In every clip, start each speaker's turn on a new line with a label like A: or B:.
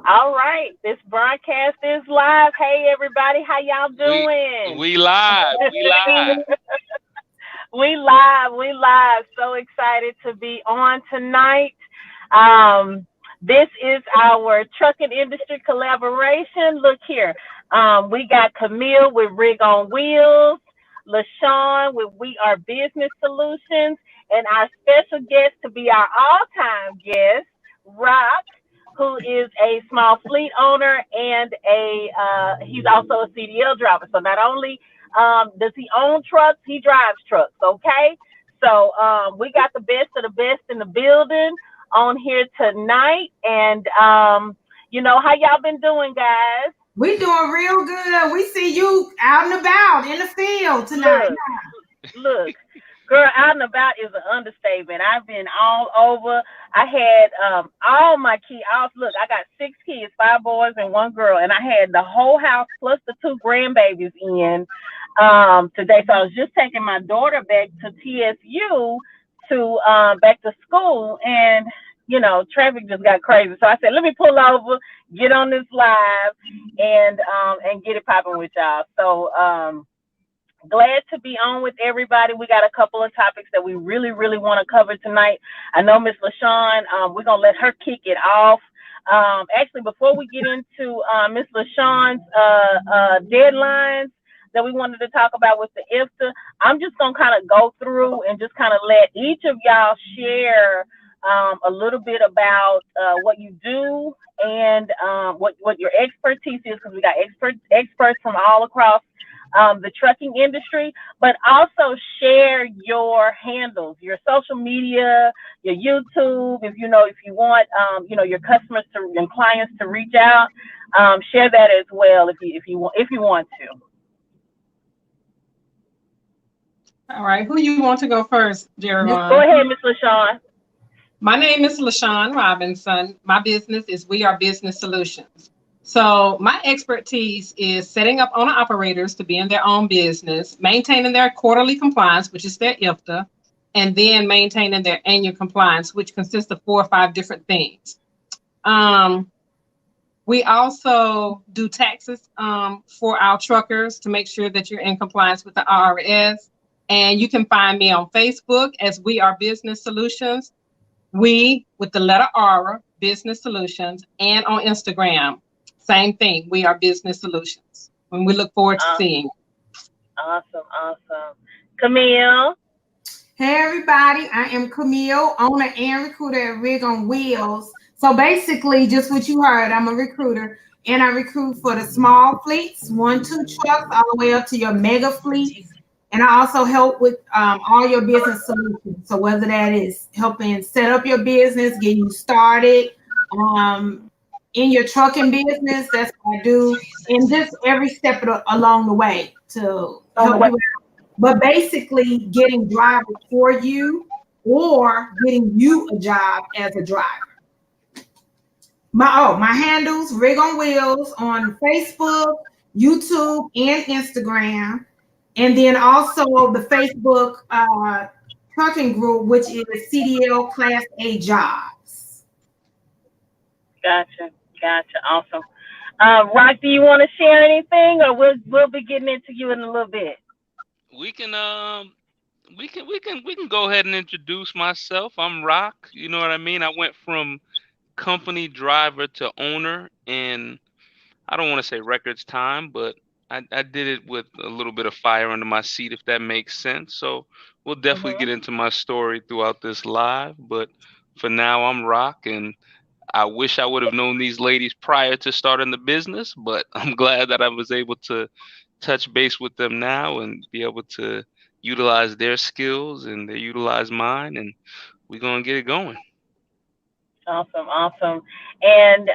A: All right, this broadcast is live. Hey, everybody, how y'all
B: We
A: doing?
B: we live. We live.
A: We live. So excited to be on tonight. Um, this is our trucking industry collaboration. Look here. We got Kameel with Rig on Wheels, LaShawn with We Are Business Solutions, and our special guest to be our all-time guest, Rock, who is a small fleet owner and he's also a CDL driver. So not only does he own trucks? He drives trucks. Okay. So we got the best of the best in the building on here tonight. And how y'all been doing, guys?
C: We doing real good. We see you out and about in the field tonight.
A: Look, look. Girl, out and about is an understatement. I've been all over. I had all my kids. Look, I got six kids, five boys and one girl, and I had the whole house plus the two grandbabies in today. So I was just taking my daughter back to TSU to back to school, and traffic just got crazy. So I said, let me pull over, get on this live, and get it popping with y'all. So glad to be on with everybody. We got a couple of topics that we really, really want to cover tonight. I know Miss LaShawn, we're going to let her kick it off. Actually, before we get into Miss LaShawn's deadlines that we wanted to talk about with the IFTA, I'm just going to kind of go through and just kind of let each of y'all share a little bit about what you do and what your expertise is, because we got experts from all across the trucking industry, but also share your handles, your social media, your YouTube. If you want, your customers and clients to reach out, share that as well if you want to.
D: All right, who you want to go first,
A: Go
D: Jerry?
A: ahead, Miss LaShawn.
D: My name is LaShawn Robinson. My business is We Are Business Solutions. So my expertise is setting up owner operators to be in their own business, maintaining their quarterly compliance, which is their IFTA, and then maintaining their annual compliance, which consists of 4 or 5 different things. We also do taxes for our truckers to make sure that you're in compliance with the IRS. And you can find me on Facebook as We Are Business Solutions, we with the letter R, Business Solutions, and on Instagram, same thing, We Are Business Solutions. And we look forward to seeing you.
A: Awesome. Kameel.
C: Hey everybody, I am Kameel, owner and recruiter at Rig on Wheels. So basically, just what you heard, I'm a recruiter, and I recruit for the small fleets, 1, 2 trucks, all the way up to your mega fleets. And I also help with all your business solutions. So whether that is helping set up your business, getting you started in your trucking business, that's what I do. And just every step along the way to help you out. But basically getting drivers for you or getting you a job as a driver. My handles, Rig on Wheels on Facebook, YouTube, and Instagram. And then also the Facebook trucking group, which is CDL Class A Jobs.
A: Gotcha. Awesome. Rock, do you want to share anything, or we'll be getting into you in a little bit?
B: We can we can go ahead and introduce myself. I'm Rock. You know what I mean? I went from company driver to owner in, I don't want to say records time, but I did it with a little bit of fire under my seat, if that makes sense. So we'll definitely get into my story throughout this live. But for now, I'm Rock, and I wish I would have known these ladies prior to starting the business, but I'm glad that I was able to touch base with them now and be able to utilize their skills and they utilize mine, and we're gonna get it going.
A: Awesome. And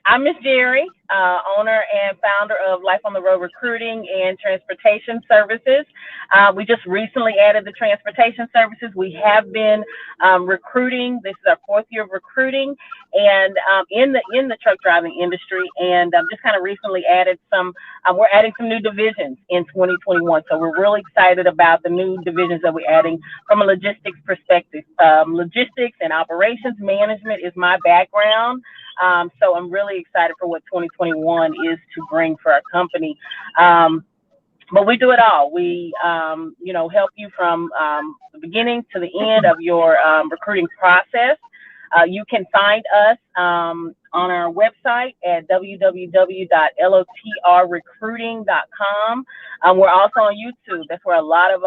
A: I'm Miss Jerri, owner and founder of Life on the Road Recruiting and Transportation Services. We just recently added the transportation services. We have been recruiting. This is our 4th year of recruiting, and in the truck driving industry. And just kind of recently added some. We're adding some new divisions in 2021. So we're really excited about the new divisions that we're adding from a logistics perspective. Logistics and operations management is my background. So I'm really excited for what 2021 is to bring for our company. Um, but we do it all. We, help you from the beginning to the end of your recruiting process. You can find us on our website at www.lotrrecruiting.com. We're also on YouTube. That's where a lot of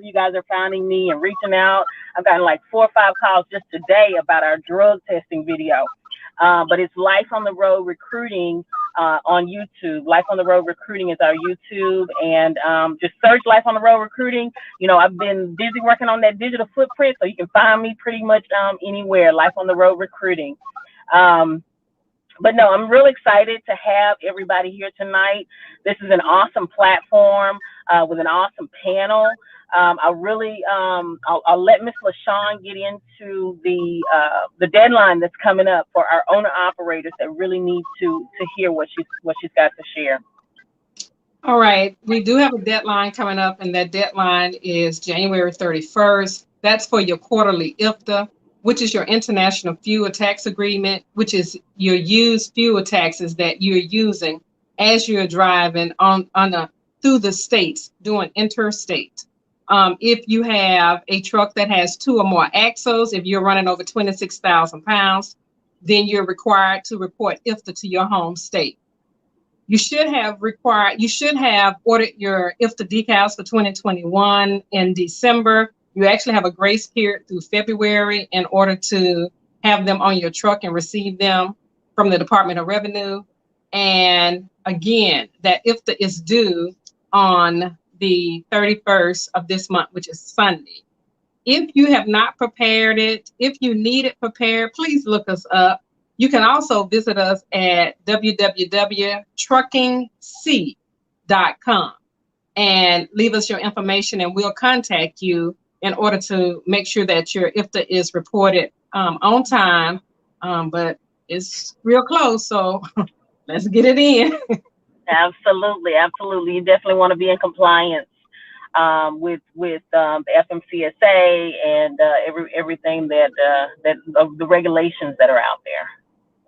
A: you guys are finding me and reaching out. I've gotten like 4 or 5 calls just today about our drug testing video. But it's Life on the Road Recruiting on YouTube. Life on the Road Recruiting is our YouTube, and just search Life on the Road Recruiting. I've been busy working on that digital footprint, so you can find me pretty much anywhere. Life on the Road Recruiting. Um, but no, I'm really excited to have everybody here tonight. This is an awesome platform with an awesome panel. I'll let Miss LaShawn get into the deadline that's coming up for our owner operators that really need to hear what she's got to share.
D: All right, we do have a deadline coming up, and that deadline is January 31st. That's for your quarterly IFTA, which is your International Fuel Tax Agreement, which is your used fuel taxes that you're using as you're driving through the states doing interstate. If you have a truck that has 2 or more axles, if you're running over 26,000 pounds, then you're required to report IFTA to your home state. You should have ordered your IFTA decals for 2021 in December. You actually have a grace period through February in order to have them on your truck and receive them from the Department of Revenue. And again, that IFTA is due on the 31st of this month, which is Sunday. If you have not prepared it, if you need it prepared, please look us up. You can also visit us at www.truckingc.com and leave us your information, and we'll contact you in order to make sure that your IFTA is reported on time. But it's real close, so let's get it in.
A: Absolutely. You definitely want to be in compliance with the FMCSA and everything that the regulations that are out there.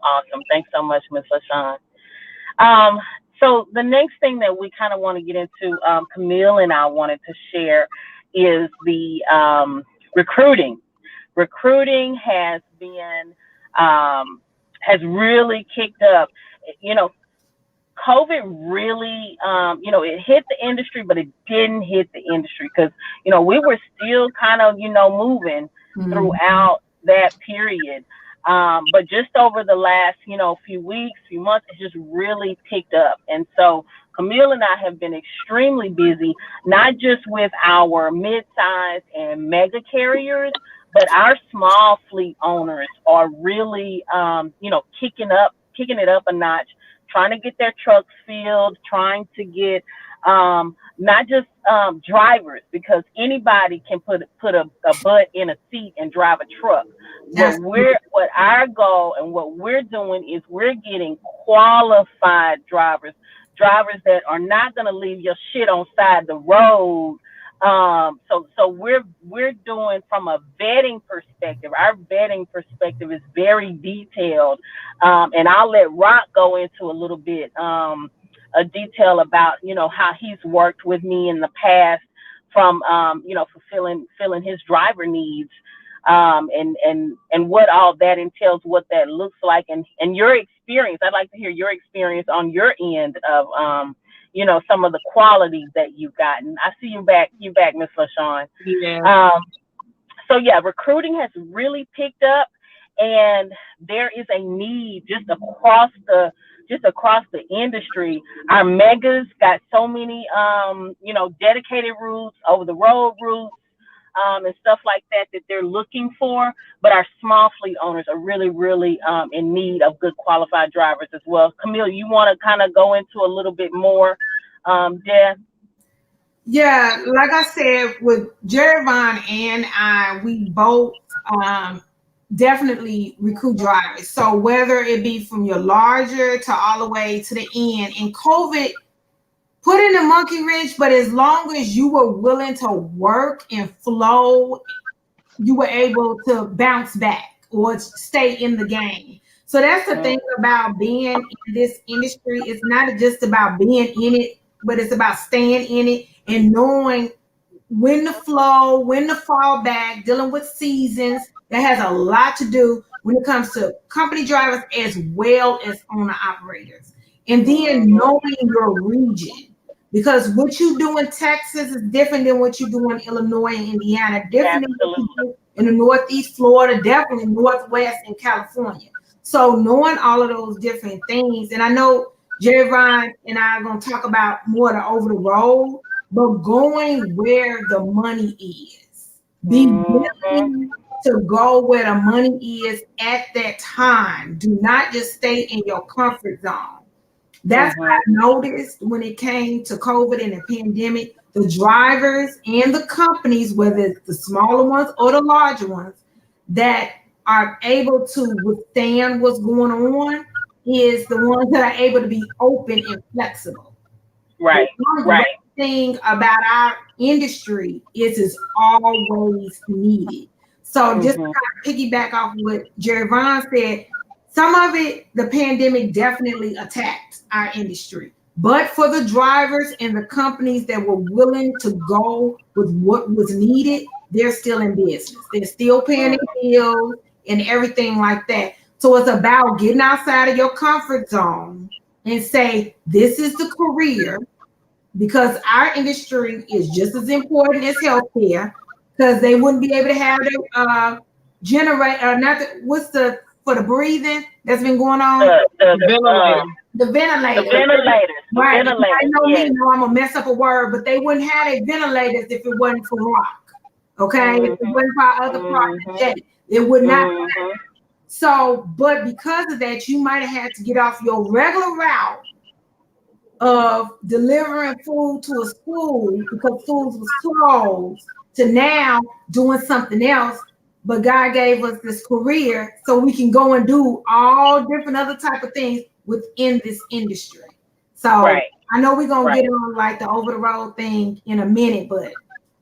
A: Awesome. Thanks so much, Ms. LaShawn. So the next thing that we kind of want to get into, Kameel and I wanted to share, is the recruiting. Recruiting has really kicked up. COVID really, it hit the industry, but it didn't hit the industry because, we were still kind of, moving throughout that period. But just over the last, few weeks, few months, it just really picked up. And so Kameel and I have been extremely busy, not just with our mid-size and mega carriers, but our small fleet owners are really, kicking it up a notch, trying to get their trucks filled, trying to get not just drivers, because anybody can put a butt in a seat and drive a truck. What our goal and what we're doing is we're getting qualified drivers that are not going to leave your shit on side the road. So we're doing from a vetting perspective. Our vetting perspective is very detailed, and I'll let Rock go into a little bit a detail about how he's worked with me in the past from fulfilling his driver needs, and what all that entails, what that looks like, and your experience. I'd like to hear your experience on your end of some of the qualities that you've gotten. I see you back, Miss LaShawn.
D: Yeah.
A: So yeah, recruiting has really picked up, and there is a need just across the industry. Our megas got so many dedicated routes, over the road routes, and stuff like that they're looking for. But our small fleet owners are really, really in need of good qualified drivers as well. Kameel, you want to kind of go into a little bit more, Deb?
C: Yeah, like I said, with Jerri and I, we both definitely recruit drivers. So whether it be from your larger to all the way to the end, and COVID put in a monkey wrench, but as long as you were willing to work and flow, you were able to bounce back or stay in the game. So that's the thing about being in this industry. It's not just about being in it, but it's about staying in it and knowing when to flow, when to fall back, dealing with seasons. That has a lot to do when it comes to company drivers as well as owner operators. And then knowing your region. Because what you do in Texas is different than what you do in Illinois and Indiana, different than what you
A: Absolutely.
C: do in the Northeast Florida, definitely Northwest and California. So knowing all of those different things, and I know Jerry Vine and I are going to talk about more the over the road, but going where the money is. Be
A: Mm-hmm.
C: willing to go where the money is at that time. Do not just stay in your comfort zone. That's what I
A: Mm-hmm.
C: noticed when it came to COVID and the pandemic. The drivers and the companies, whether it's the smaller ones or the larger ones, that are able to withstand what's going on is the ones that are able to be open and flexible. The
A: Right.
C: one great
A: Right.
C: thing about our industry is it's always needed. So just to
A: Mm-hmm.
C: kind of piggyback off what Jerry Vaughn said, some of it, the pandemic definitely attacked our industry. But for the drivers and the companies that were willing to go with what was needed, they're still in business. They're still paying their bills and everything like that. So it's about getting outside of your comfort zone and say, this is the career, because our industry is just as important as healthcare, because they wouldn't be able to have the generate not the, what's the for the breathing that's been going on,
A: The the
D: Ventilator.
C: the
A: the
C: ventilators.
A: ventilators. The
C: Right. If I
A: ventilators.
C: know me,
A: Yes.
C: know I'm gonna mess up a word, but they wouldn't have a ventilators if it wasn't for rock. Okay, if it
A: Mm-hmm.
C: wasn't for our other
A: Mm-hmm.
C: projects, it would not.
A: Mm-hmm.
C: So, but because of that, you might have had to get off your regular route of delivering food to a school because schools was closed to now doing something else. But God gave us this career so we can go and do all different other type of things within this industry. So
A: Right.
C: I know we're gonna get
A: Right.
C: on like the over the road thing in a minute, but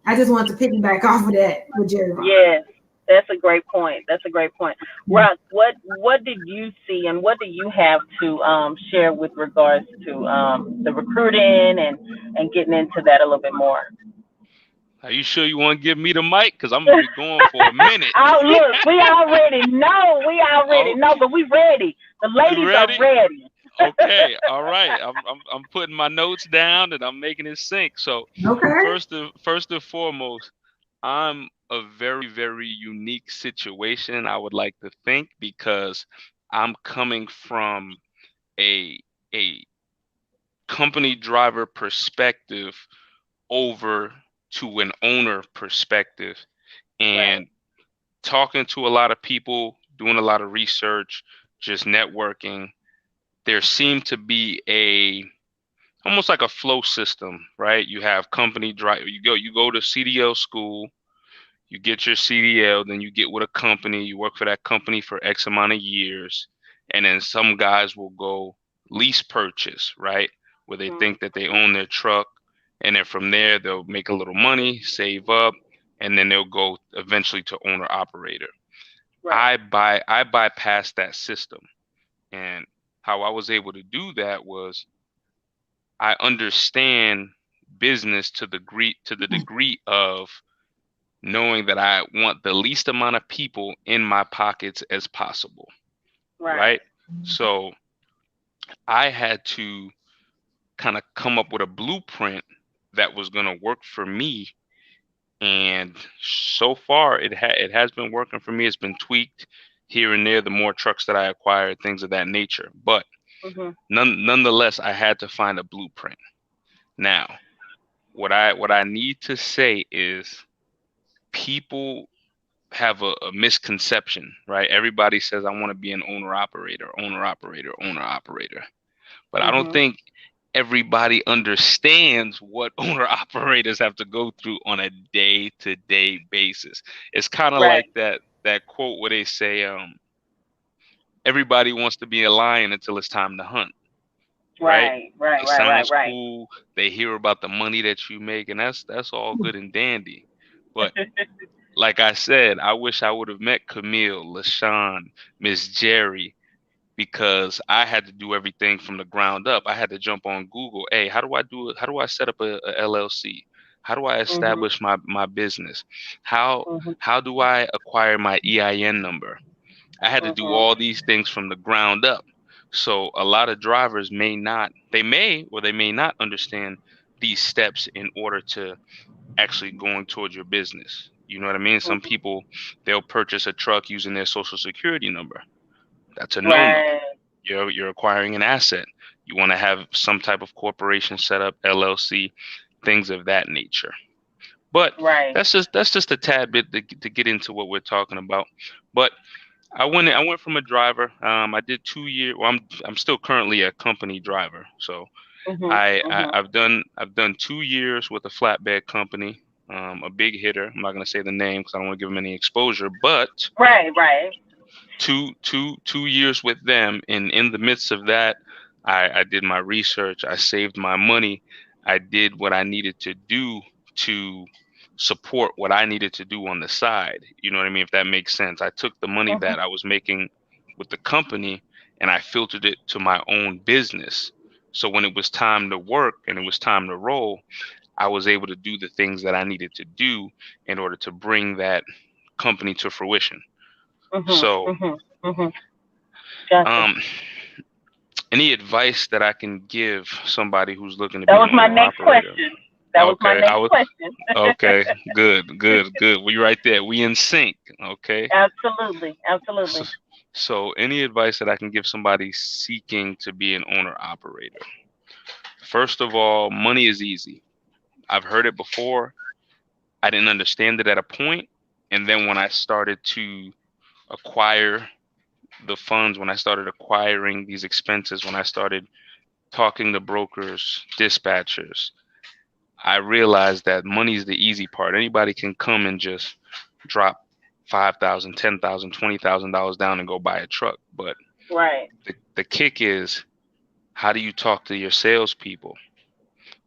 C: I just want to piggyback off of that with Jerry Vaughn.
A: Yes. That's a great point. That's a great point. Rock, what did you see and what do you have to share with regards to the recruiting and getting into that a little bit more?
B: Are you sure you want to give me the mic? Because I'm gonna be going for a minute.
A: Oh, look, we already know. We already know,
B: Okay,
A: but we ready. The
B: you
A: ladies are
B: ready?
A: ready.
B: Okay, all right. I'm putting my notes down and I'm making it sync. So
C: Okay.
B: first and foremost, I'm a very unique situation, I would like to think, because I'm coming from a a company driver perspective over to an owner perspective,
A: Right.
B: and talking to a lot of people, doing a lot of research, just networking, there seemed to be a almost like a flow system, right? You have company drive, you go to CDL school, you get your CDL, then you get with a company, you work for that company for X amount of years, and then some guys will go lease purchase, right? Where they think that they own their truck, and then from there they'll make a little money, save up, and then they'll go eventually to owner operator.
A: Right.
B: I bypassed that system, and how I was able to do that was I understand business to the degree of knowing that I want the least amount of people in my pockets as possible,
A: Right.
B: right? So I had to kind of come up with a blueprint that was going to work for me, and so far it has been working for me. It's been tweaked here and there, the more trucks that I acquired, things of that nature. But
A: Mhm.
B: nonetheless, I had to find a blueprint. Now, what I need to say is people have a misconception, right? Everybody says I want to be an owner operator, owner operator, owner operator. But I don't
A: Mhm.
B: think everybody understands what owner operators have to go through on a day-to-day basis. It's kind of
A: Right.
B: like that quote where they say, everybody wants to be a lion until it's time to hunt, right?
A: Right. Right.
B: It
A: Right. Right.
B: sounds
A: Right.
B: cool. They hear about the money that you make, and that's all good and dandy. But like I said, I wish I would have met Kameel, LaShawn, Miss Jerry. because I had to do everything from the ground up. I had to jump on Google. Hey, how do I do it? How do I set up a LLC? How do I
A: Mhm.
B: establish my business? How
A: Mhm.
B: how do I acquire my EIN number? I had to do
A: Mhm.
B: all these things from the ground up. So a lot of drivers they may or they may not understand these steps in order to actually going towards your business. You know what I mean? Some
A: Mhm.
B: people, they'll purchase a truck using their social security number. That's a no-no.
A: Right.
B: You're acquiring an asset. You want to have some type of corporation set up, LLC, things of that nature. But
A: Right.
B: that's just a tad bit to get into what we're talking about. But I went from a driver. I did 2 years. Well, I'm still currently a company driver. So
A: Mhm. Mhm.
B: I've done 2 years with a flatbed company, a big hitter. I'm not gonna say the name because I don't want to give them any exposure. But
A: Right. Right.
B: 2 years with them, and in the midst of that, I did my research. I saved my money. I did what I needed to do to support what I needed to do on the side. You know what I mean? If that makes sense. I took the money
A: Mhm.
B: that I was making with the company and I filtered it to my own business. So when it was time to work and it was time to roll, I was able to do the things that I needed to do in order to bring that company to fruition.
A: Mhm.
B: So,
A: Mhm. Mhm. Gotcha.
B: um, any advice that I can give somebody who's looking to
A: That
B: be an
A: was my
B: owner
A: next
B: operator?
A: question. That was my
B: Okay, I
A: next
B: was
A: question.
B: okay. Good, good, good. We right there. We in sync. Okay.
A: Absolutely.
B: So,
A: Absolutely.
B: so any advice that I can give somebody seeking to be an owner operator? First of all, money is easy. I've heard it before. I didn't understand it at a point, and then when I started to acquire the funds, when I started acquiring these expenses, when I started talking to brokers, dispatchers, I realized that money is the easy part. Anybody can come and just drop 5,000, 10,000, $20,000 down and go buy a truck. But
A: Right.
B: the kick is, how do you talk to your salespeople?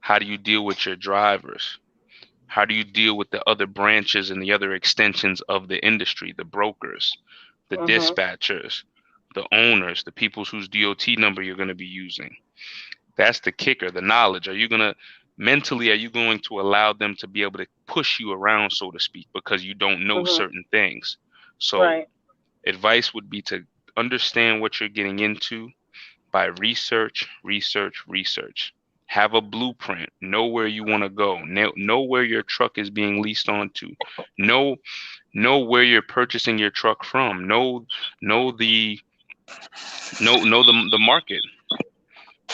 B: How do you deal with your drivers? How do you deal with the other branches and the other extensions of the industry, the brokers, the
A: Mhm.
B: dispatchers, the owners, the people whose DOT number you're going to be using? That's the kicker, the knowledge. Are you going to allow them to be able to push you around, so to speak, because you don't know
A: Mhm.
B: certain things? So
A: Right.
B: advice would be to understand what you're getting into by research, research, research. Have a blueprint. Know where you want to go. Know where your truck is being leased onto. Know know where you're purchasing your truck from. Know the know the market.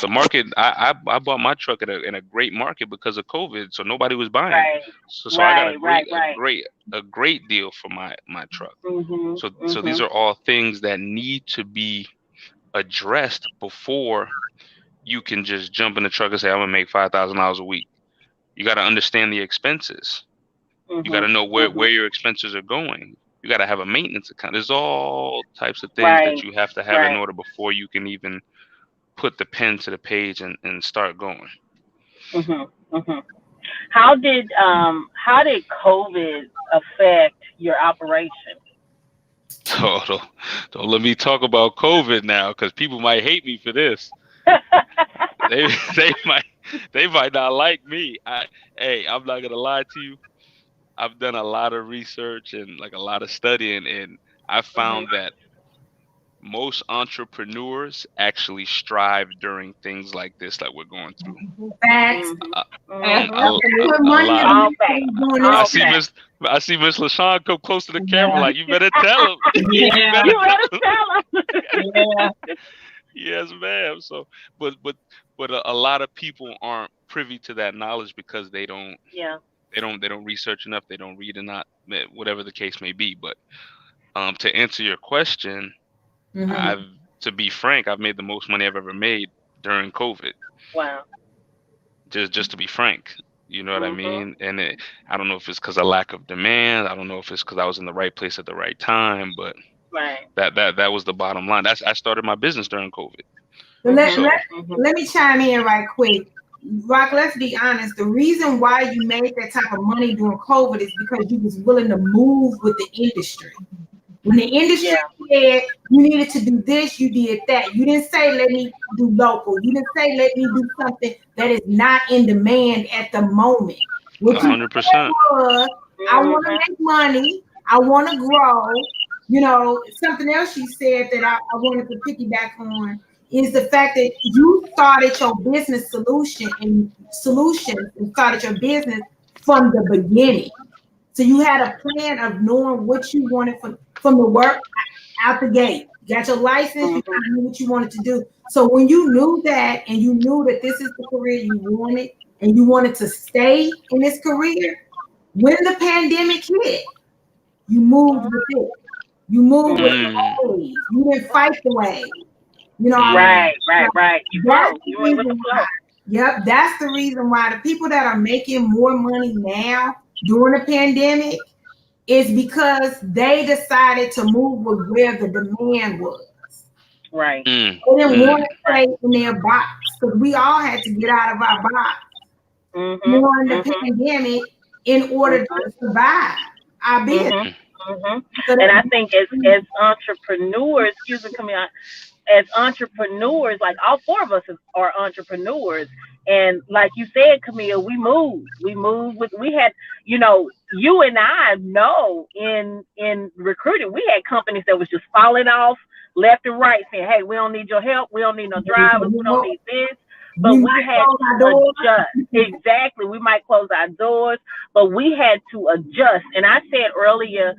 B: The market. I bought my truck in a great market because of COVID, so nobody was buying.
A: Right.
B: So I got a
A: Right.
B: great
A: Right.
B: a
A: Right.
B: great a great deal for my truck.
A: Mhm.
B: So these
A: Mhm.
B: are all things that need to be addressed before you can just jump in the truck and say, I'm gonna make $5,000 a week. You got to understand the expenses. You got to
A: Mhm.
B: know where
A: Mhm.
B: your expenses are going. You got to have a maintenance account. There's all types of things that
A: Right.
B: you have to have in
A: Right.
B: order before you can even put the pen to the page and start going.
A: Mhm. Mhm. How did COVID affect your operation?
B: Oh, don't let me talk about COVID now, because people might hate me for this. They they might they might not like me. Hey, I'm not gonna lie to you. I've done a lot of research and like a lot of studying, and I
A: Mhm.
B: found that most entrepreneurs actually strive during things like this that we're going through.
C: Facts.
A: Mhm.
B: A,
D: And
A: Mhm.
C: Put
B: a
C: money
B: lot.
C: in
A: All
C: this
A: facts.
C: thing doing
B: I
C: this
A: All
B: see
C: shit.
A: facts.
B: Miss I see Miss LaShawn come close to the camera
D: yeah,
B: like, you better tell him. You
D: yeah,
B: better
A: You
B: tell
A: better
B: him.
A: tell them.
D: yeah.
B: Yes, ma'am. So, but a lot of people aren't privy to that knowledge because
A: Yeah.
B: they don't research enough. They don't read enough. Whatever the case may be. But to answer your question,
C: Mhm.
B: I've to be frank, I've made the most money I've ever made during COVID.
A: Wow.
B: Just to be frank, you know what I
A: Mhm.
B: mean? And I don't know if it's because of lack of demand. I don't know if it's because I was in the right place at the right time. But
A: Right.
B: that was the bottom line. I started my business during COVID.
C: Let,
A: Mhm.
C: let,
B: So
A: Mhm.
C: let me chime in right quick. Rock, let's be honest. The reason why you made that type of money during COVID is because you was willing to move with the industry. When the industry
A: Yeah.
C: said you needed to do this, you did that. You didn't say let me do local. You didn't say let me do something that is not in demand at the moment. What you
A: Right.
B: 100%.
C: said was, I want to
A: Mhm.
C: make money. I want to grow. You know, something else you said that I wanted to piggyback on is the fact that you started your business solutions and started your business from the beginning. So you had a plan of knowing what you wanted from the work out the gate. You got your license, you
A: Mhm.
C: kind of knew what you wanted to do. So when you knew that and you knew that this is the career you wanted and you wanted to stay in this career, when the pandemic hit, you moved with it. You moved with
A: Mhm.
B: Mm,
C: the wave. You didn't fight the wave. You know, I
B: mm,
A: Right. Right. Right. You
C: that's
A: flow.
C: the
A: You went with the
C: reason why.
A: flow.
C: Yep, that's the reason why the people that are making more money now during the pandemic is because they decided to move with where the demand was.
A: Right.
B: mm,
C: They didn't
B: mm.
C: want to stay in their box because we all had to get out of our box
A: Mhm.
C: during the
A: Mhm.
C: pandemic in order to
A: Mhm.
C: survive our business.
A: Mhm. Mhm.
C: So
A: And I
C: that,
A: think as entrepreneurs, excuse me, Camille, as entrepreneurs, like all four of us are entrepreneurs. And like you said, Camille, we moved. We moved with we had, you and I know in recruiting, we had companies that was just falling off left and right, saying, hey, we don't need your help, we don't need no drivers, we
C: you
A: don't
C: know,
A: need this.
C: we
A: But we
C: might
A: had
C: close our
A: to
C: doors.
A: adjust. Exactly. We might close our doors, but we had to adjust. And I said earlier,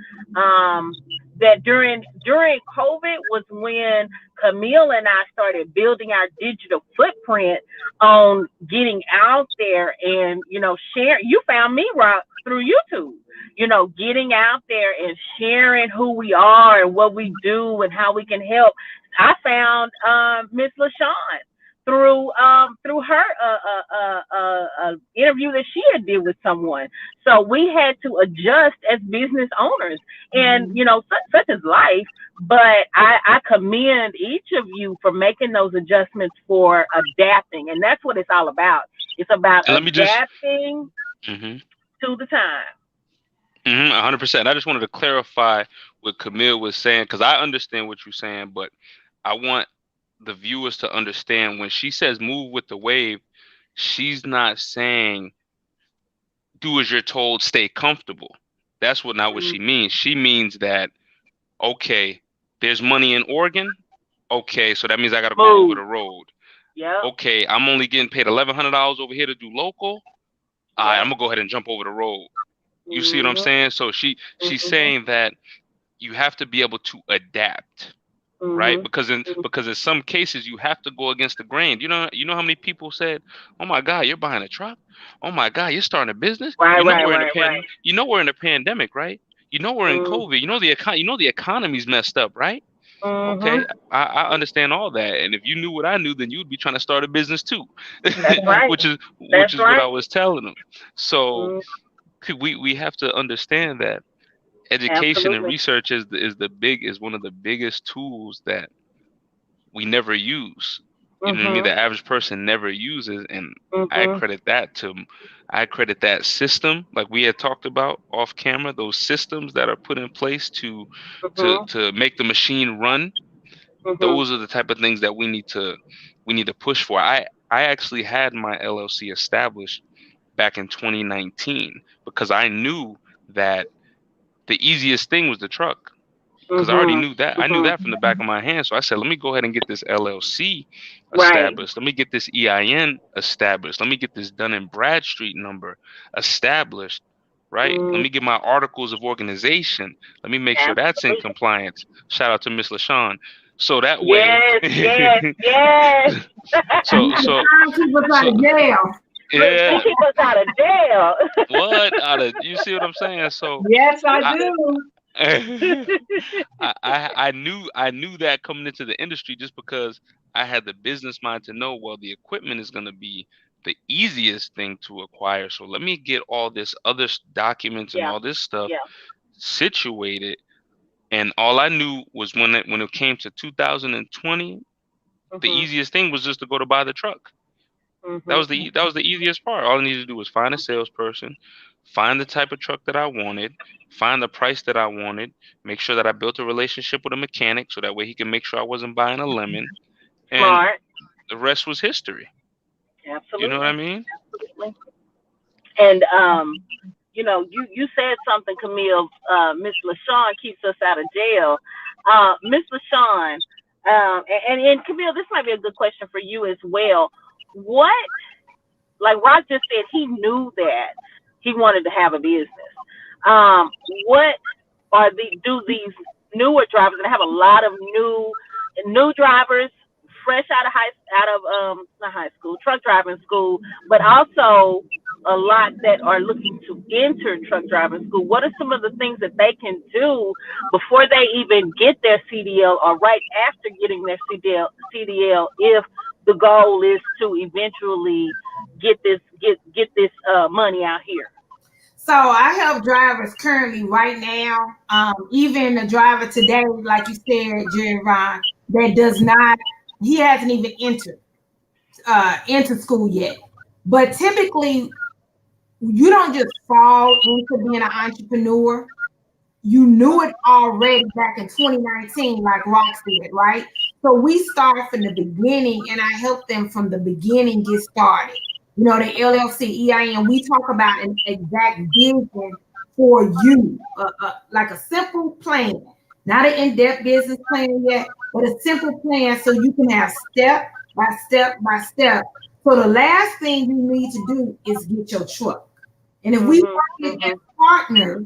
A: that during COVID was when Camille and I started building our digital footprint on getting out there and, sharing. You found me, Rock, through YouTube, getting out there and sharing who we are and what we do and how we can help. I found Miss LaShawn through her interview that she had did with someone. So we had to adjust as business owners, and such is life. But I commend each of you for making those adjustments, for adapting, and that's what it's all about. It's about
B: And let me just,
A: adapting
B: mm-hmm,
A: to the time.
B: mm-hmm, 100%. I just wanted to clarify what Camille was saying because I understand what you're saying, but I want the viewers to understand when she says move with the wave, she's not saying do as you're told, stay comfortable. That's not what
A: Mm,
B: she means. She means that, okay, there's money in Oregon. Okay, so that means I got to go over
A: move.
B: the road.
A: Yep.
B: Okay, I'm only getting paid $1,100 over here to do local. All right, I'm
A: Yep.
B: gonna go ahead and jump over the road. You see what I'm
A: Mhm.
B: saying? So she's
A: Mhm.
B: saying that you have to be able to adapt, right?
A: Mhm.
B: Because in some cases you have to go against the grain. You know how many people said, "Oh my God, you're buying a truck. Oh my God, you're starting a business.
A: Right. Right. Right. Right.
B: You know we're in a pandemic, right? You know we're in
A: Mm,
B: COVID. You know the economy's messed up, right?
A: mhm.
B: Okay, I understand all that. And if you knew what I knew, then you'd be trying to start a business too,
A: That's right.
B: which
A: That's
B: is what I
A: right.
B: was telling them. So
A: Mm,
B: we have to understand that education and
A: absolutely.
B: research is one of the biggest tools that we never use. You know what I mean?
A: Mhm.
B: The average person never uses, and I
A: Mhm.
B: credit that to I credit that system, like we had talked about off camera, those systems that are put in place
A: Mhm.
B: to make the machine run.
A: Mhm.
B: Those are the type of things that we need to push for. I actually had my LLC established back in 2019 because I knew that the easiest thing was the truck because I already
A: Mhm.
B: knew that. I knew
A: Mhm.
B: that from the back of my hand. So I said, let me go ahead and get this LLC
A: Right.
B: established. Let me get this EIN established. Let me get this Dun and Bradstreet number established. Right. Let
A: Mm,
B: me get my articles of organization. Let me make sure that's in
A: absolutely.
B: compliance. Shout out to Miss LaShawn. So that way,
A: Yes. Yes. Yes.
B: so
C: Trying to keep us out
B: so
C: of jail.
A: Look, she
B: yeah.
A: keep us out of jail.
B: What out of you see what I'm saying? So
D: Yes, I
B: I
D: do.
B: I knew that coming into the industry just because I had the business mind to know, well, the equipment is going to be the easiest thing to acquire. So let me get all this other documents and
A: Yeah.
B: all this stuff
A: Yeah.
B: situated. And all I knew was when it came to 2020, the
A: Mhm.
B: easiest thing was just to go to buy the truck. That was the easiest part. All I needed to do was find a salesperson, find the type of truck that I wanted, find the price that I wanted, make sure that I built a relationship with a mechanic so that way he can make sure I wasn't buying a lemon, and
A: Smart.
B: the rest was history. You know what I
A: Absolutely.
B: mean?
A: Absolutely. And you said something, Camille. Miss LaShawn keeps us out of jail. Miss LaShawn, and Camille, this might be a good question for you as well. What, like Rock just said, he knew that he wanted to have a business. What are do these newer drivers, and I have a lot of new drivers fresh out of not high school, truck driving school, but also a lot that are looking to enter truck driving school. What are some of the things that they can do before they even get their CDL, or right after getting their CDL, if the goal is to eventually get this money out here?
C: So I help drivers currently right now. Even a driver today, like you said, Jerry Ron, that does not, he hasn't even entered school yet. But typically, you don't just fall into being an entrepreneur. You knew it already back in 2019, like Rock said, right? So we start from the beginning, and I help them from the beginning get started. You know, the LLC, EIN, we talk about an exact vision for you, like a simple plan, not an in-depth business plan yet, but a simple plan so you can have step by step by step. So the last thing you need to do is get your truck. And if we work as partners,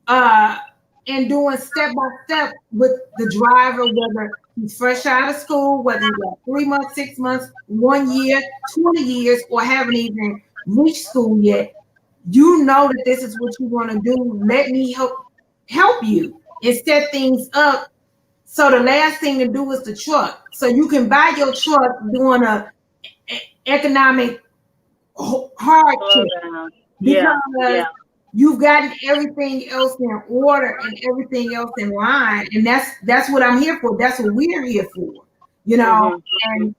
C: and doing step by step with the driver, whether he's fresh out of school, whether he's got 3 months, 6 months, 1 year, 20 years, or haven't even reached school yet, you know that this is what you want to do. Let me help you and set things up. So the last thing to do is the truck. So you can buy your truck during a economic hardship,
A: Yeah,
C: because you've gotten everything else in order and everything else in line, and that's what I'm here for. That's what we're here for, and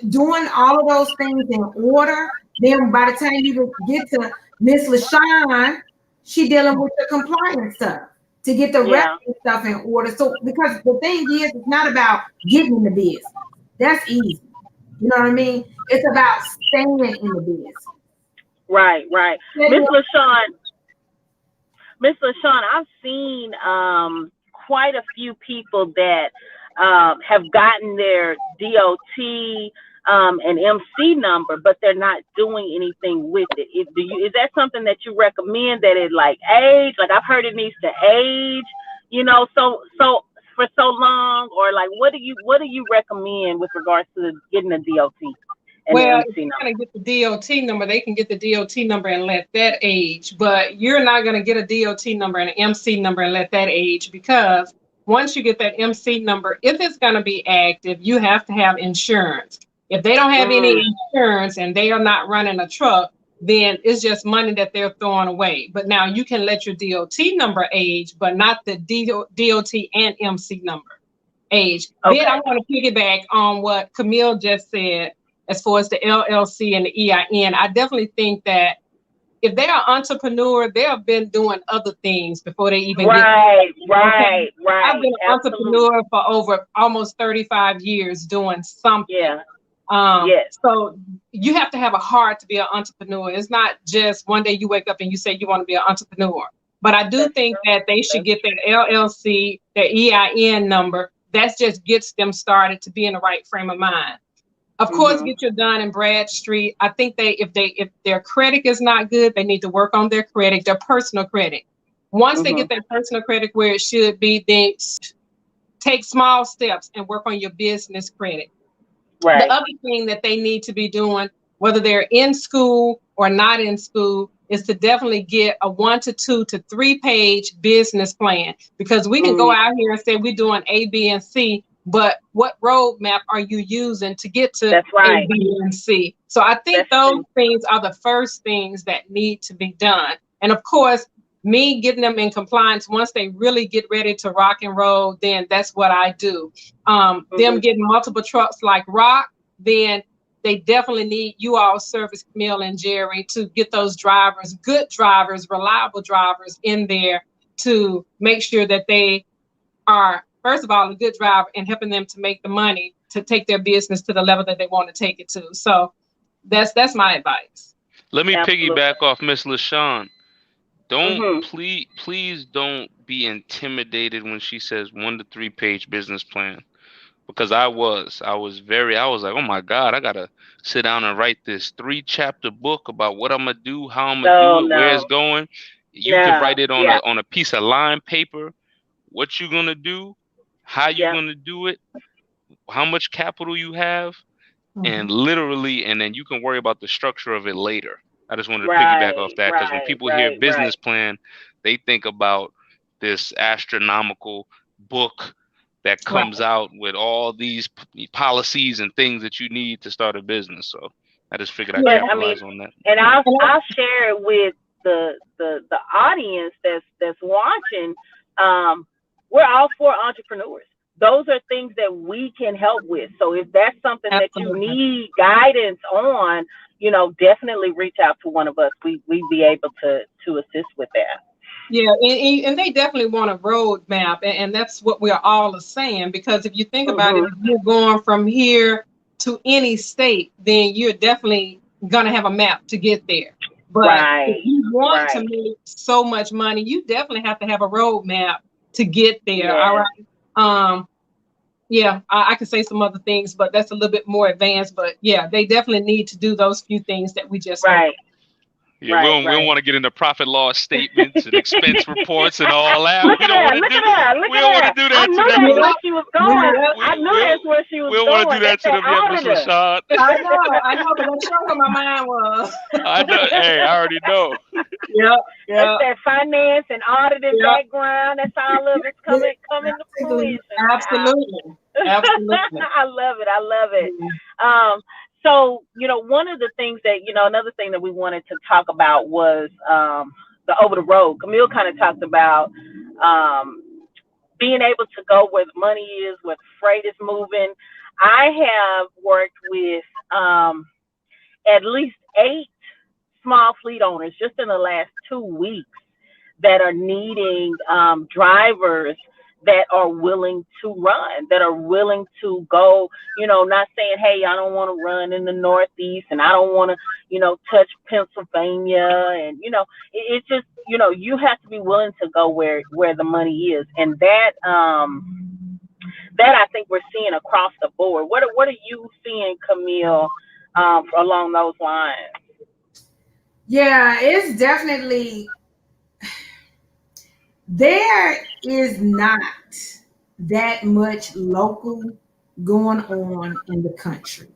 C: doing all of those things in order. Then by the time you get to Miss LaShawn, she dealing with the compliance stuff to get the rest of the stuff in order. So because the thing is, it's not about getting in the business. That's easy. You know what I mean? It's about staying in the business.
A: Right. Miss LaShawn, I've seen quite a few people that have gotten their DOT and MC number, but they're not doing anything with it. Is that something that you recommend, that it like age? Like I've heard it needs to age, so for so long, or like what do you recommend with regards to getting a DOT?
D: Well, if you're going to get the DOT number, they can get the DOT number and let that age, but you're not going to get a DOT number and an MC number and let that age, because once you get that MC number, if it's going to be active, you have to have insurance. If they don't have any insurance and they are not running a truck, then it's just money that they're throwing away. But now you can let your DOT number age, but not the DOT and MC number age. Okay. Then I want to piggyback on what Kameel just said. As far as the LLC and the EIN, I definitely think that if they are entrepreneur, they have been doing other things before they even
A: right.
D: I've been an entrepreneur for over almost 35 years doing something. So you have to have a heart to be an entrepreneur. It's not just one day you wake up and you say you want to be an entrepreneur. But I do think that they should get that LLC, their EIN number. That just gets them started to be in the right frame of mind. Of course, get your Dun and Bradstreet. I think if their credit is not good, they need to work on their credit, their personal credit. Once they get that personal credit where it should be, then take small steps and work on your business credit. Right. The other thing that they need to be doing, whether they're in school or not in school, is to definitely get a 1 to 2 to 3 page business plan, because we can go out here and say we're doing A, B, and C. But what roadmap are you using to get to A, B, and C? So I think those things are the first things that need to be done. And of course, me getting them in compliance, once they really get ready to rock and roll, then that's what I do. Them getting multiple trucks like Rock, then they definitely need you all service, Kameel and Jerri, to get those drivers, good drivers, reliable drivers in there to make sure that they are, first of all, a good driver and helping them to make the money to take their business to the level that they want to take it to. So that's my advice.
B: Let me
A: Absolutely.
B: piggyback off Miss LaShawn. Don't
A: Mhm.
B: please don't be intimidated when she says 1 to 3 page business plan. Because I was like, oh my God, I gotta sit down and write this 3-chapter book about what I'm gonna do, how I'm gonna do
A: No,
B: it, where it's
A: no,
B: going. You can
A: no.
B: write it
A: Yeah,
B: on a piece of line paper, what you're gonna do, how you're
A: yeah.
B: gonna do it, how much capital you have, and
D: Mhm.
B: literally, and then you can worry about the structure of it later. I just wanted to piggyback off
A: Right,
B: that because when
A: right,
B: people hear
A: right, right.
B: business plan, they think about this astronomical book that
D: Right.
B: comes out with all these policies and things that you need to start a business. So I just figured I'd
A: But
D: Yeah.
A: I mean,
B: capitalize on that.
A: and
D: And
A: I'll share it with the audience that's watching. Um, we're all for entrepreneurs. Those are things that we can help with. So if that's something that you
D: absolutely.
A: need guidance on, definitely reach out to one of us. We'd be able to assist with that.
D: Yeah, and they definitely want a roadmap, and that's what we're all saying. Because if you think about it,
A: Mhm.
D: if you're going from here to any state, then you're definitely gonna have a map to get there. But if
A: Right.
D: you want to
A: Right.
D: make so much money, you definitely have to have a roadmap to get there. All
A: Yes.
D: right. Yeah, I can say some other things, but that's a little bit more advanced. But yeah, they definitely need to do those few things that we just spoke.
A: Right.
B: Yeah,
A: Right.
B: we don't
A: Right.
B: want to get into profit loss statements and expense reports and all that.
A: Look
B: We
A: at
B: don't
A: that!
B: want to
A: Look
B: do
A: at that! Look
B: we
A: at
B: don't want to
A: that!
B: do
A: I
B: that to
A: knew
B: them.
A: that's
D: Yeah,
A: where she was going.
D: yeah.
A: I knew that's where she was
B: We don't want to
A: going.
B: do that
A: That's
B: to
A: that
B: them yet, Miss
A: auditor.
B: LaShawn.
D: I know, but that's not what my mind was.
B: I know. Hey, I already know.
D: Yep,
A: That's
D: yeah,
A: that finance and auditing
D: yep.
A: background. That's all of it's coming to
C: Basically,
A: fruition, child.
D: Absolutely, absolutely.
A: I love it. I love it.
D: Yeah.
A: So one of the things that another thing that we wanted to talk about was the over the road. Kameel kind of talked about um, being able to go where the money is, where the freight is moving. I have worked with at least 8 small fleet owners just in the last 2 weeks that are needing drivers that are willing to run, that are willing to go, not saying, hey, I don't want to run in the Northeast and I don't want to, touch Pennsylvania. And, it's just, you have to be willing to go where the money is. And that I think we're seeing across the board. What are you seeing, Kameel, along those lines?
C: yeah, it's definitely there is not that much local going on in the country.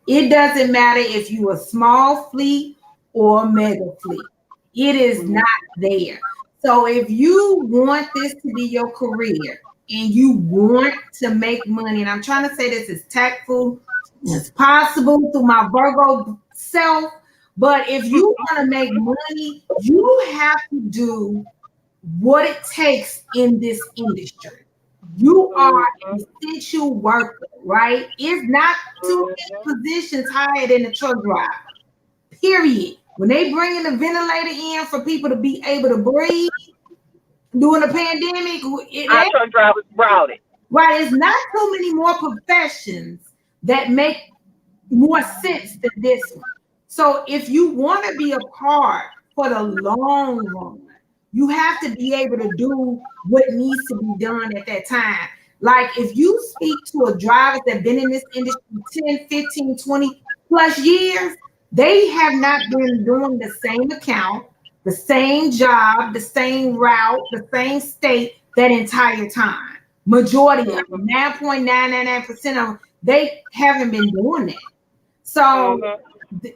C: It doesn't matter if you a small fleet or a mega fleet. It is
A: Mhm.
C: not there. So if you want this to be your career and you want to make money, and I'm trying to say this as tactful as possible through my Virgo self, but if you want to make money, you have to do what it takes in this industry. You are an essential worker, right? It's not too many positions higher than a truck driver. Period. When they bringing the ventilator in for people to be able to breathe during the pandemic, it
A: Our
C: ain't
A: truck drivers brought it.
C: right. It's not too many more professions that make more sense than this one. So if you want to be a part for the long run, you have to be able to do what needs to be done at that time. Like if you speak to a driver that's been in this industry 10, 15, 20 plus years, they have not been doing the same account, the same job, the same route, the same state that entire time. Majority of them, 9.999% of them, they haven't been doing that. So,
A: Mm-hmm.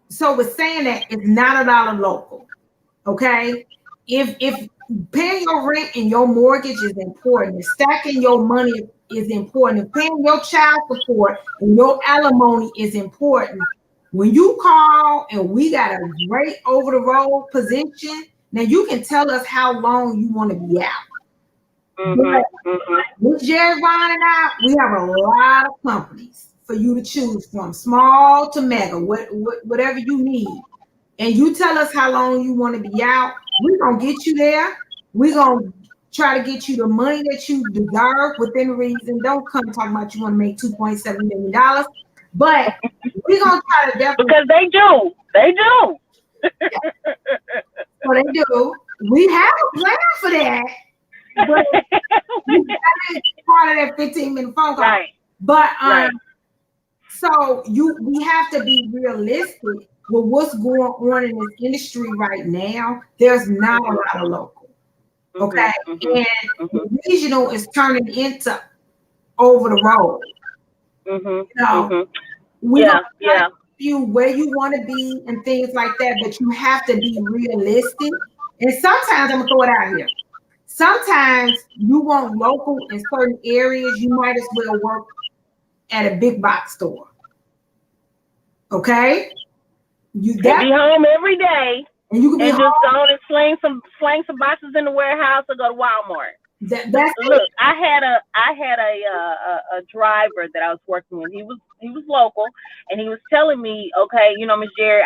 C: so with saying that, it's not a lot of local. Okay, if paying your rent and your mortgage is important, if stacking your money is important, if paying your child support and your alimony is important, when you call and we got a great over the road position, now you can tell us how long you want to be out.
A: Mm-hmm.
C: But
A: Mm-hmm.
C: with Jerry Vaughn and I, we have a lot of companies. for you to choose from, small to mega, whatever you need. And you tell us how long you want to be out. We're going to get you there. We're going to try to get you the money that you deserve within reason. Don't come talking about you want to make $2.7 million. But we're going to try to definitely.
A: Because they do. They do.
C: So they do. We have a plan for that. But that is part of that 15-minute phone call.
A: Right.
C: But
A: Right.
C: so we have to be realistic with what's going on in this industry right now. There's not a lot of local. Okay. And regional is turning into over the road. We gonna you where you want to be and things like that, but you have to be realistic. And sometimes I'm gonna throw it out here. Sometimes you want local in certain areas, you might as well work at a big box store. Okay? You
A: be home every day.
C: And you can be
A: just go and sling some boxes in the warehouse or go to Walmart. Look, I had a driver that I was working with. He was local, and he was telling me, okay, Miss Jerri,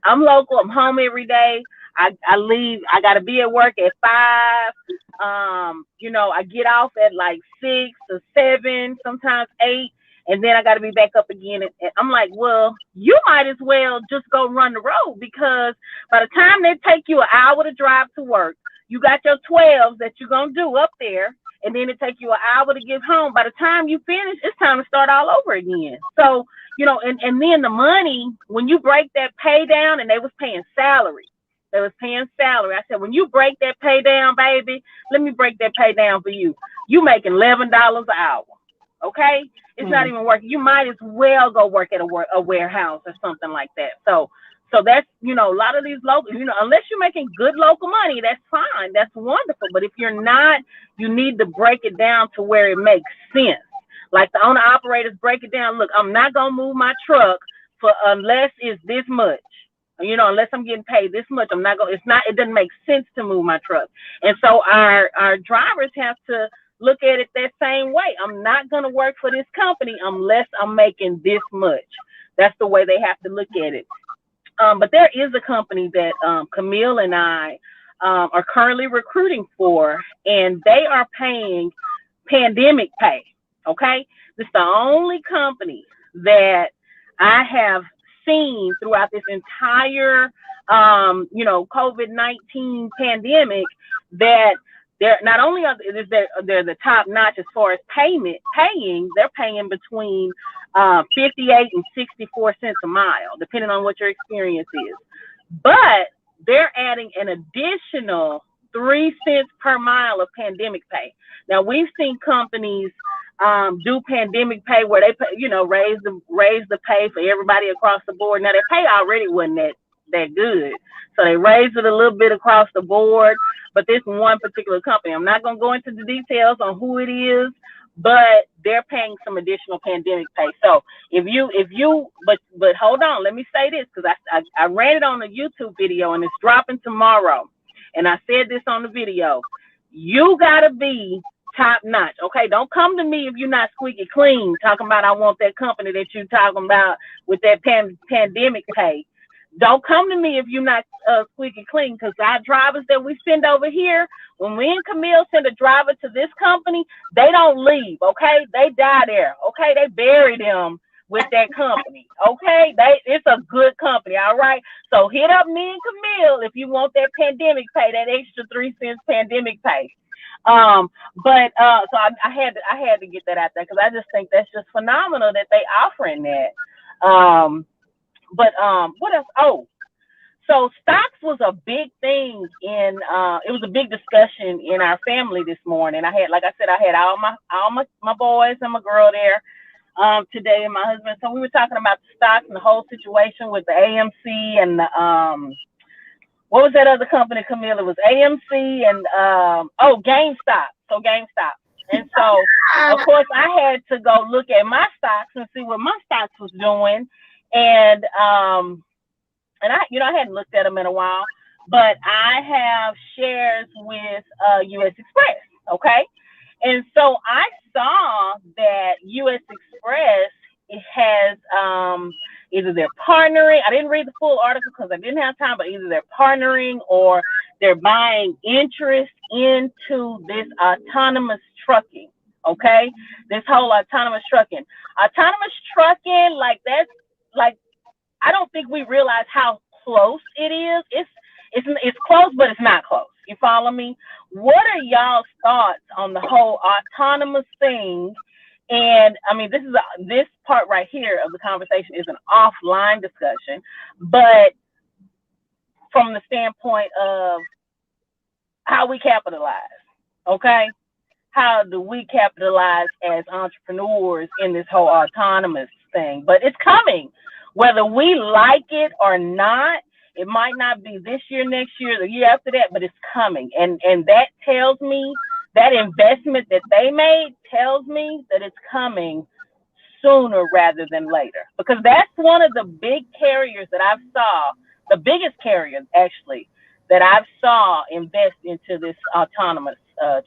A: I'm local. I'm home every day. I leave. I gotta be at work at 5. I get off at like 6 or 7, sometimes 8. And then I got to be back up again. And I'm like, well, you might as well just go run the road, because by the time they take you an hour to drive to work, you got your 12s that you're going to do up there. And then it takes you an hour to get home. By the time you finish, it's time to start all over again. So, and then the money, when you break that pay down, and they was paying salary. I said, when you break that pay down, baby, let me break that pay down for you. You making $11 an hour. Okay? It's not even working. You might as well go work at a warehouse or something like that. So that's, a lot of these local, unless you're making good local money, that's fine. That's wonderful. But if you're not, you need to break it down to where it makes sense. Like the owner operators break it down. Look, I'm not going to move my truck unless it's this much. Unless I'm getting paid this much, it doesn't make sense to move my truck. And so our drivers have to look at it that same way. I'm not going to work for this company unless I'm making this much. That's the way they have to look at it. But there is a company that Kameel and I are currently recruiting for, and they are paying pandemic pay. Okay? This is the only company that I have seen throughout this entire, COVID-19 pandemic that they're not only they're the top notch as far as paying. They're paying between 58 and 64 cents a mile, depending on what your experience is. But they're adding an additional 3 cents per mile of pandemic pay. Now we've seen companies do pandemic pay where they pay, raise the pay for everybody across the board. Now their pay already wasn't that good, so they raised it a little bit across the board. But this one particular company, I'm not going to go into the details on who it is, but they're paying some additional pandemic pay. So but hold on, let me say this, because I ran it on a YouTube video and it's dropping tomorrow. And I said this on the video, you got to be top notch. Okay, don't come to me if you're not squeaky clean talking about I want that company that you're talking about with that pandemic pay. Don't come to me if you're not squeaky clean, because our drivers that we send over here, when we and Kameel send a driver to this company, they don't leave, okay? They die there, okay? They bury them with that company, okay? It's a good company, all right? So hit up me and Kameel if you want that pandemic pay, that extra 3 cents pandemic pay. So I had to get that out there, because I just think that's just phenomenal that they offering that. But what else? Oh, so stocks was a big thing it was a big discussion in our family this morning. I had all my boys and my girl there today, and my husband. So we were talking about the stocks and the whole situation with the AMC and the what was that other company, Kameel? It was AMC and GameStop. So GameStop. And so of course I had to go look at my stocks and see what my stocks was doing. And I hadn't looked at them in a while, but I have shares with U.S. Express, okay? And so I saw that U.S. Express, it either they're partnering. I didn't read the full article because I didn't have time, but either they're partnering or they're buying interest into this autonomous trucking. Okay, this whole autonomous trucking. Autonomous trucking, like that's like I don't think we realize how close it is. It's close, but it's not close. You follow me? What are y'all's thoughts on the whole autonomous thing? And I mean, this part right here of the conversation is an offline discussion, but from the standpoint of how we capitalize, okay? How do we capitalize as entrepreneurs in this whole autonomous thing? But it's coming, whether we like it or not. It might not be this year, next year, the year after that, but it's coming. And that tells me that investment that they made tells me that it's coming sooner rather than later. Because that's one of the big carriers that I've saw, the biggest carrier actually that I've saw invest into this autonomous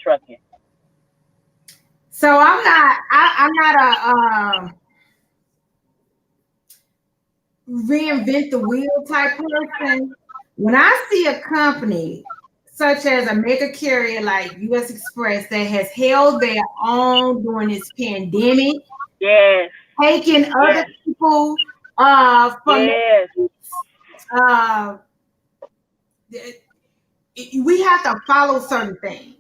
A: trucking.
C: So I'm not a reinvent the wheel type person. When I see a company such as a mega carrier like US Express that has held their own during this pandemic,
A: Yes,
C: taking other
A: yes,
C: people from
A: yes,
C: we have to follow certain things.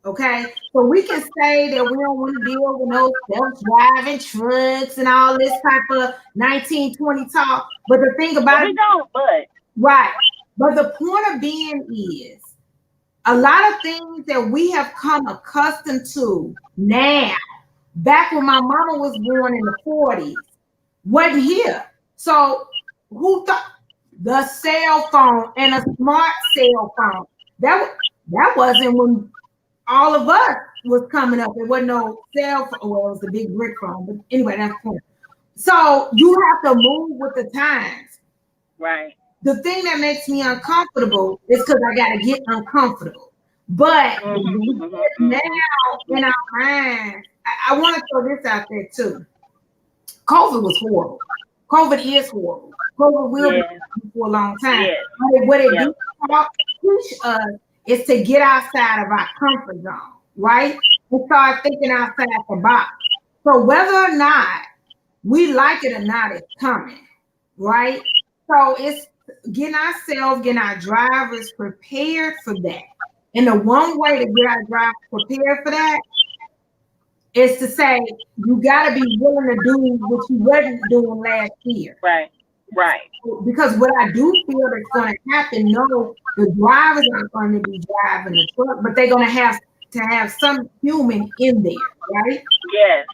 C: Okay, so we can say that we don't want to deal with no self-driving trucks and all this type of 1920 talk. But the thing about
A: we
C: it,
A: don't, but
C: right? But the point of being is a lot of things that we have come accustomed to now, back when my mama was born in the 40s, wasn't here. So who thought the cell phone and a smart cell phone? That wasn't when all of us was coming up. There wasn't no cell phone. Well, it was the big brick phone, but anyway, that's the point. So you have to move with the times.
A: right.
C: The thing that makes me uncomfortable is because I got to get uncomfortable. But now in our minds, I want to throw this out there too. COVID was horrible. COVID is horrible. COVID will be for a long time.
A: Yes.
C: But what it do push us is to get outside of our comfort zone, right? And start thinking outside the box. So whether or not we like it or not, it's coming, right? So it's getting our drivers prepared for that. And the one way to get our drivers prepared for that is to say you got to be willing to do what you wasn't doing last year.
A: Right. Right.
C: Because what I do feel that's going to happen, no, the drivers aren't going to be driving the truck, but they're going to have some human in there, right?
A: Yes.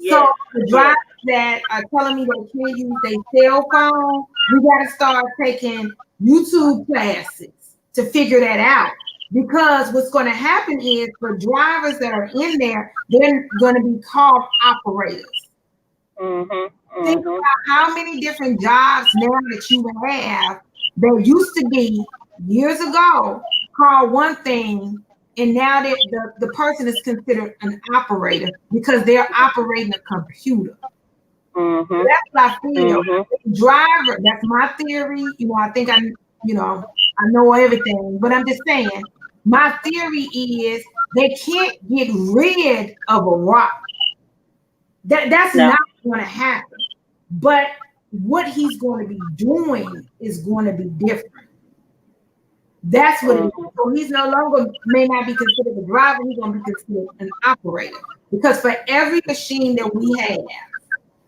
C: So the drivers that are telling me they can't use their cell phone, we got to start taking YouTube classes to figure that out. Because what's going to happen is for drivers that are in there, they're going to be called operators. Think about how many different jobs now that you have that used to be years ago called one thing, and now that the person is considered an operator because they're operating a computer. That's what I feel. Driver, that's my theory. I think I know everything, but I'm just saying, my theory is they can't get rid of a rock. That's not going to happen. But what he's going to be doing is going to be different. That's what it is. So he's no longer may not be considered a driver, he's going to be considered an operator. Because for every machine that we have,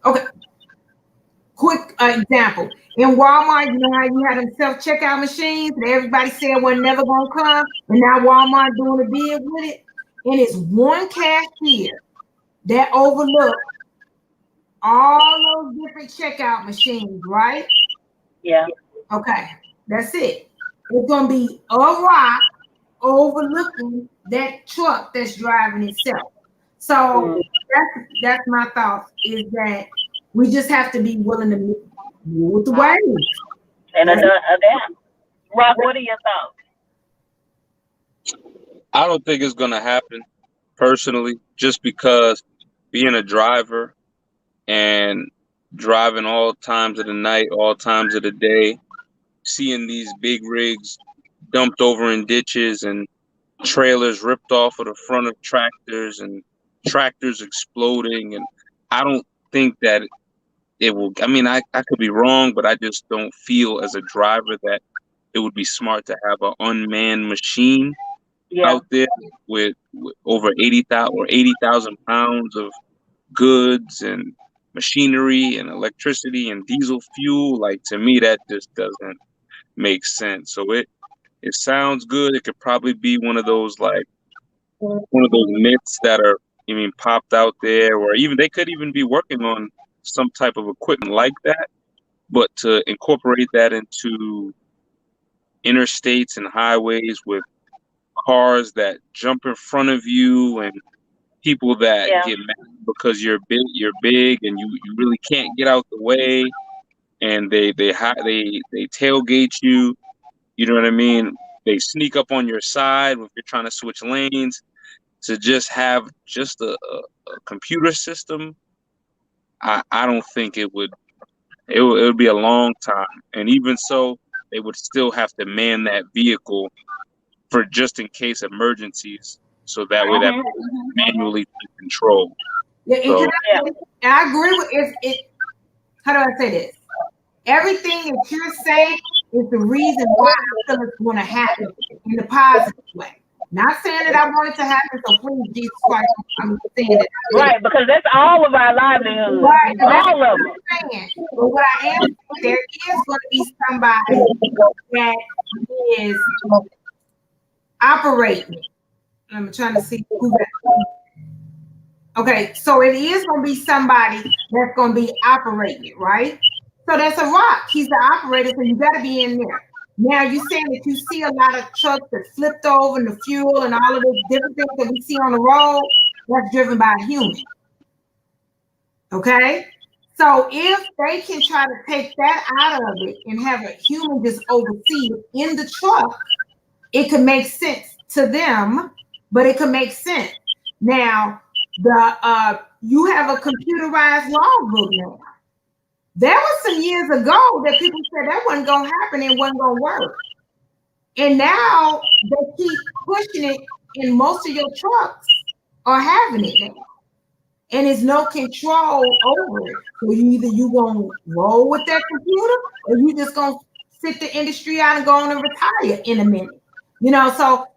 C: okay, quick example. In Walmart, you know how you had them self-checkout machines that everybody said were never going to come, and now Walmart doing a bid with it, and it's one cashier that overlooks all those different checkout machines, right?
A: Yeah.
C: Okay, that's it. It's gonna be a rock overlooking that truck that's driving itself. So that's my thoughts, is that we just have to be willing to move with the waves.
A: And adapt. Rock, what are your thoughts?
E: I don't think it's gonna happen personally, just because being a driver and driving all times of the night, all times of the day, seeing these big rigs dumped over in ditches and trailers ripped off of the front of tractors and tractors exploding. And I don't think that it will, I mean, I could be wrong, but I just don't feel as a driver that it would be smart to have an unmanned machine out there with over 80,000 or 80,000 pounds of goods and machinery and electricity and diesel fuel. Like, to me, that just doesn't make sense. So it sounds good. It could probably be one of those myths that are, I mean, popped out there, or even they could even be working on some type of equipment like that. But to incorporate that into interstates and highways with cars that jump in front of you and people that get mad because you're big and you really can't get out the way, and they tailgate you. You know what I mean? They sneak up on your side if you're trying to switch lanes. To just have just a computer system, I don't think it would be a long time. And even so, they would still have to man that vehicle for just in case emergencies, so that way that manually take control.
C: Yeah, and I agree with it. How do I say this? Everything that you're saying is the reason why I feel it's going to happen in a positive way. Not saying that I want it to happen, so please, Jesus Christ, I'm saying that.
A: Right, because that's all of our livelihood. Right, all of them.
C: But what I am saying, there is going to be somebody that is operating. I'm trying to see who that is. Okay, so it is going to be somebody that's going to be operating it, right? So that's a rock. He's the operator, so you got to be in there. Now, you're saying that you see a lot of trucks that flipped over and the fuel and all of those different things that we see on the road, that's driven by a human. Okay? So if they can try to take that out of it and have a human just oversee it in the truck, it could make sense to them, but it could make sense. Now, you have a computerized logbook now. There was some years ago that people said that wasn't going to happen and wasn't going to work. And now they keep pushing it, and most of your trucks are having it now. And there's no control over it. So either you going to roll with that computer, or you just going to sit the industry out and go on and retire in a minute. You know, so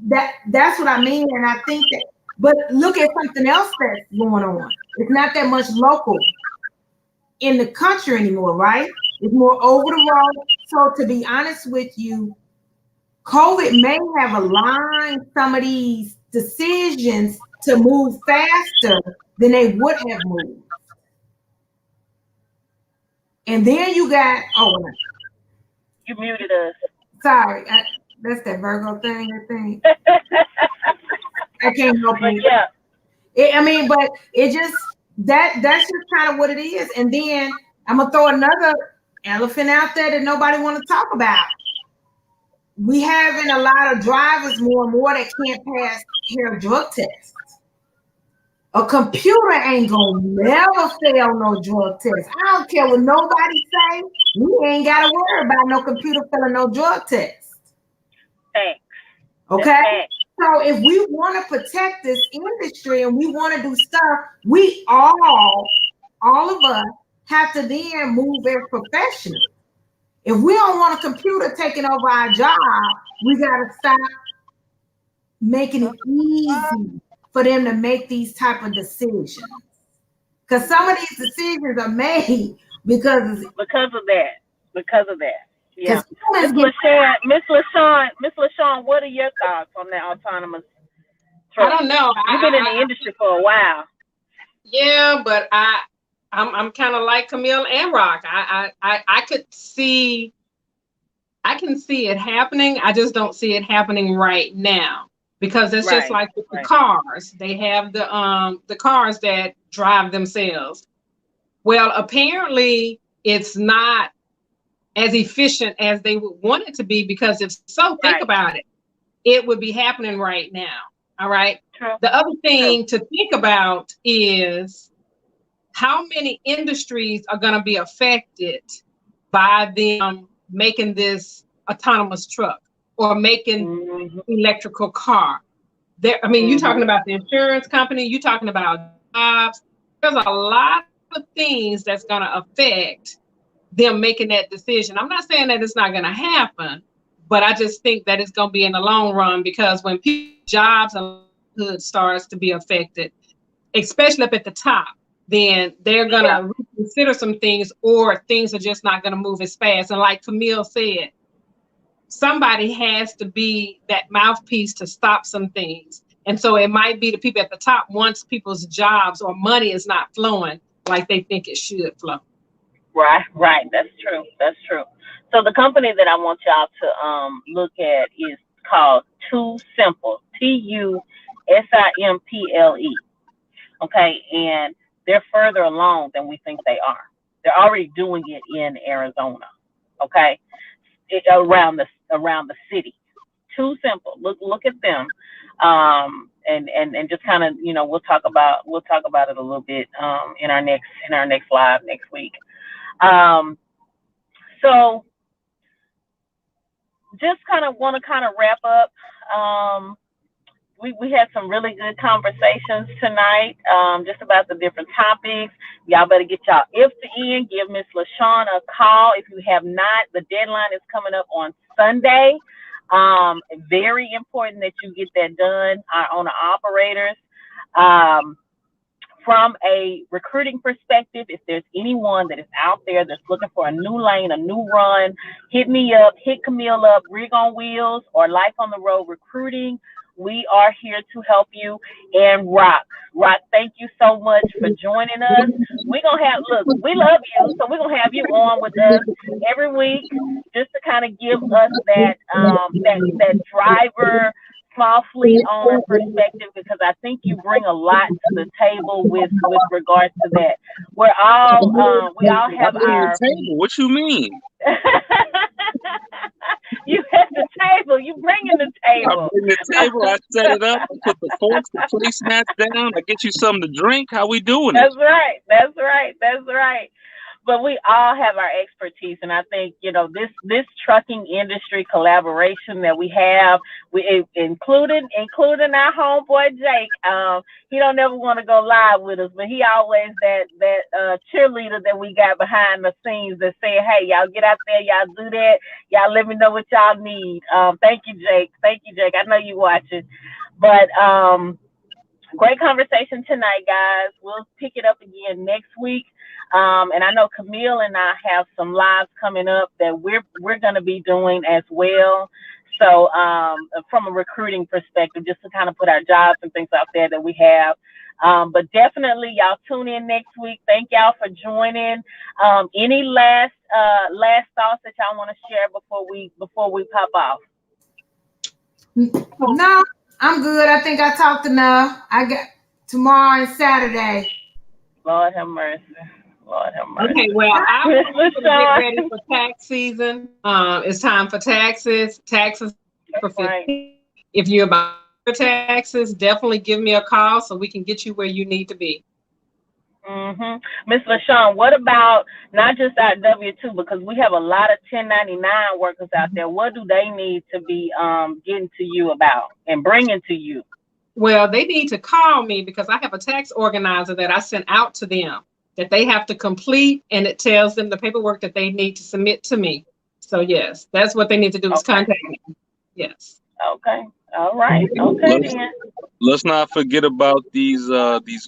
C: that's what I mean. And I think that, but look at something else that's going on. It's not that much local in the country anymore, right? It's more over the road. So to be honest with you, COVID may have aligned some of these decisions to move faster than they would have moved. And then you got,
A: you muted us.
C: Sorry, that's that Virgo thing, I think. I can't help it. Yeah. But it just, that's just kind of what it is. And then I'm gonna throw another elephant out there that nobody want to talk about. We having a lot of drivers more and more that can't pass here drug tests. A computer ain't gonna never fail no drug test. I don't care what nobody say. We ain't gotta worry about no computer failing no drug test.
A: Thanks.
C: Okay. Thanks. So if we want to protect this industry and we want to do stuff, we all of us have to then move as professionals. If we don't want a computer taking over our job, we got to stop making it easy for them to make these type of decisions. Because some of these decisions are made because of
A: that. Yeah. Miss LaShawn, what are your thoughts on that autonomous truck?
D: I don't know.
A: You've been in the industry for a while.
D: Yeah, but I'm kind of like Kameel and Rock. I can see it happening. I just don't see it happening right now, because it's just like with the cars. They have the cars that drive themselves. Well, apparently it's not as efficient as they would want it to be, because if so, think about it, it would be happening right now. All right. True. The other thing to think about is how many industries are going to be affected by them making this autonomous truck or making electrical car? There, I mean, you're talking about the insurance company, you're talking about jobs. There's a lot of things that's going to affect them making that decision. I'm not saying that it's not going to happen, but I just think that it's going to be in the long run, because when jobs and livelihood starts to be affected, especially up at the top, then they're going to reconsider some things, or things are just not going to move as fast. And like Kameel said, somebody has to be that mouthpiece to stop some things. And so it might be the people at the top, once people's jobs or money is not flowing like they think it should flow.
A: Right. That's true. That's true. So the company that I want y'all to look at is called Too Simple. TUSIMPLE. Okay, and they're further along than we think they are. They're already doing it in Arizona. Okay, around the city. Too Simple. Look at them. And just kind of, we'll talk about it a little bit in our next live next week. So just kind of want to wrap up. We had some really good conversations tonight, just about the different topics. Y'all better get y'all ifs in. Give Miss LaShawn a call if you have not. The deadline is coming up on Sunday. Very important that you get that done. Our owner operators. From a recruiting perspective, if there's anyone that is out there that's looking for a new lane, a new run, hit me up, hit Kameel up, Rig on Wheels or Life on the Road Recruiting. We are here to help you. And Rock, thank you so much for joining us. We love you, so we're gonna have you on with us every week, just to kind of give us that driver, small fleet owner perspective, because I think you bring a lot to the table with regards to that. We all have our
E: table. What you mean?
A: You at the table. You bringing the table.
E: I bring the table. I set it up. I put the forks, the placemats down. I get you something to drink. How we doing?
A: That's right. But we all have our expertise, and I think this trucking industry collaboration that we have, including our homeboy Jake. He don't never want to go live with us, but he always that cheerleader that we got behind the scenes that say, "Hey, y'all get out there, y'all do that, y'all let me know what y'all need." Thank you, Jake. I know you watching, but great conversation tonight, guys. We'll pick it up again next week. And I know Kameel and I have some lives coming up that we're going to be doing as well. So from a recruiting perspective, just to kind of put our jobs and things out there that we have. But definitely y'all tune in next week. Thank y'all for joining. Any last thoughts that y'all want to share before we pop off?
C: No, I'm good. I think I talked enough. I got tomorrow and Saturday.
A: Lord have mercy.
D: Okay, well, I want to get ready for tax season. It's time for taxes. Taxes for 15. Right. If you're about taxes, definitely give me a call so we can get you where you need to be.
A: Miss LaShawn, what about not just our W-2, because we have a lot of 1099 workers out there. What do they need to be getting to you about and bringing to you?
D: Well, they need to call me, because I have a tax organizer that I sent out to them that they have to complete, and it tells them the paperwork that they need to submit to me. So yes, that's what they need to do, is contact me. Yes.
A: Okay. All right. Okay.
E: Let's not forget about these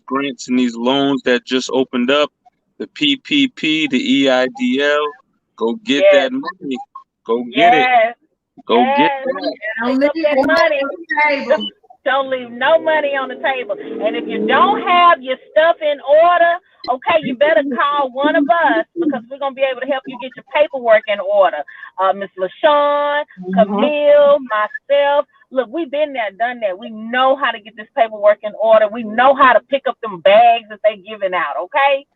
E: grants and these loans that just opened up. The PPP, the EIDL. Go get that money. Go get it. Go get that.
A: Money. Don't leave no money on the table. And if you don't have your stuff in order, okay, you better call one of us, because we're going to be able to help you get your paperwork in order. Miss LaShawn, Kameel, myself. Look, we've been there, done that. We know how to get this paperwork in order. We know how to pick up them bags that they're giving out, okay?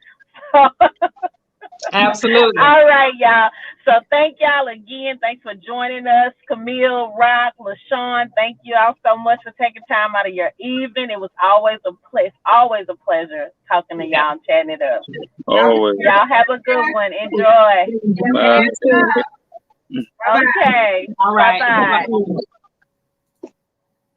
D: Absolutely.
A: All right, y'all. So thank y'all again. Thanks for joining us. Kameel, Rock, LaShawn, thank you all so much for taking time out of your evening. It was always a pleasure talking to y'all and chatting it up.
E: Always.
A: Y'all have a good one. Enjoy.
E: Bye.
A: Okay.
D: All right.
A: Bye-bye.
D: Bye-bye.